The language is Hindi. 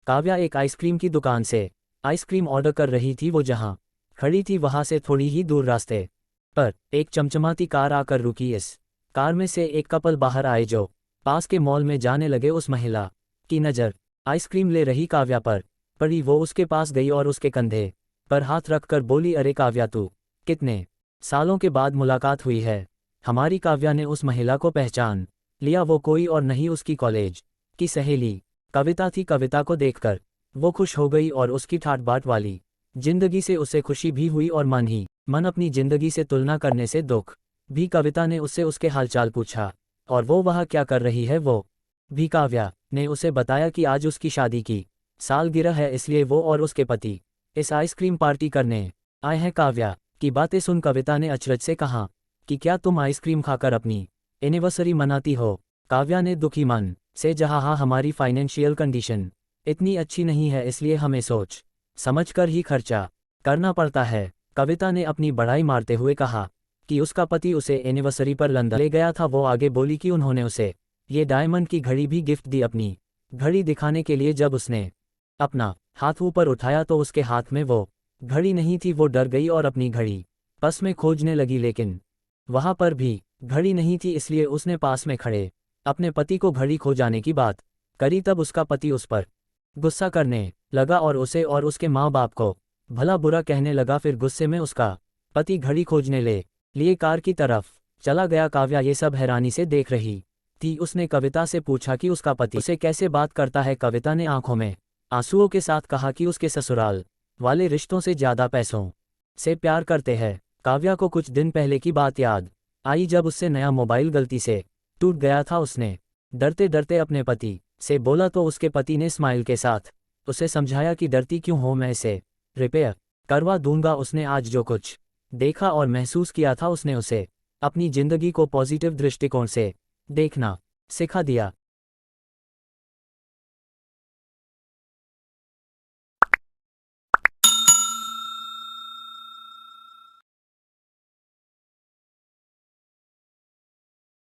काव्या एक आइसक्रीम की दुकान से आइसक्रीम ऑर्डर कर रही थी। वो जहाँ खड़ी थी वहां से थोड़ी ही दूर रास्ते पर एक चमचमाती कार आकर रुकी। इस कार में से एक कपल बाहर आए जो पास के मॉल में जाने लगे। उस महिला की नज़र आइसक्रीम ले रही काव्या पर पड़ी। वो उसके पास गई और उसके कंधे पर हाथ रखकर बोली, अरे काव्या, तू कितने सालों के बाद मुलाकात हुई है। हमारी काव्या ने उस महिला को पहचान लिया। वो कोई और नहीं, उसकी कॉलेज की सहेली कविता थी। कविता को देखकर वो खुश हो गई और उसकी ठाट बाट वाली जिंदगी से उसे खुशी भी हुई और मन ही मन अपनी जिंदगी से तुलना करने से दुख भी। कविता ने उससे उसके हालचाल पूछा और वो वहाँ क्या कर रही है वो भी। काव्या ने उसे बताया कि आज उसकी शादी की सालगिरह है, इसलिए वो और उसके पति इस आइसक्रीम पार्टी करने आए हैं। काव्या की बातें सुन कविता ने अचरज से कहा कि क्या तुम आइसक्रीम खाकर अपनी एनिवर्सरी मनाती हो? काव्या ने दुखी मन से जहाँ हाँ, हमारी फाइनेंशियल कंडीशन इतनी अच्छी नहीं है, इसलिए हमें सोच समझकर ही खर्चा करना पड़ता है। कविता ने अपनी बड़ाई मारते हुए कहा कि उसका पति उसे एनिवर्सरी पर लंदन ले गया था। वो आगे बोली कि उन्होंने उसे ये डायमंड की घड़ी भी गिफ्ट दी अपनी घड़ी दिखाने के लिए। जब उसने अपना हाथ ऊपर उठाया तो उसके हाथ में वो घड़ी नहीं थी। वो डर गई और अपनी घड़ी पर्स में खोजने लगी, लेकिन वहां पर भी घड़ी नहीं थी। इसलिए उसने पास में खड़े अपने पति को घड़ी खो जाने की बात करी। तब उसका पति उस पर गुस्सा करने लगा और उसे और उसके माँ बाप को भला बुरा कहने लगा। फिर गुस्से में उसका पति घड़ी खोजने लिए कार की तरफ चला गया। काव्या ये सब हैरानी से देख रही थी। उसने कविता से पूछा कि उसका पति उसे कैसे बात करता है। कविता ने आंखों में आंसुओं के साथ कहा कि उसके ससुराल वाले रिश्तों से ज़्यादा पैसों से प्यार करते हैं। काव्या को कुछ दिन पहले की बात याद आई जब उससे नया मोबाइल गलती से टूट गया था। उसने डरते डरते अपने पति से बोला तो उसके पति ने स्माइल के साथ उसे समझाया कि डरती क्यों हो, मैं इसे रिपेयर करवा दूंगा। उसने आज जो कुछ देखा और महसूस किया था उसने उसे अपनी जिंदगी को पॉजिटिव दृष्टिकोण से देखना सिखा दिया।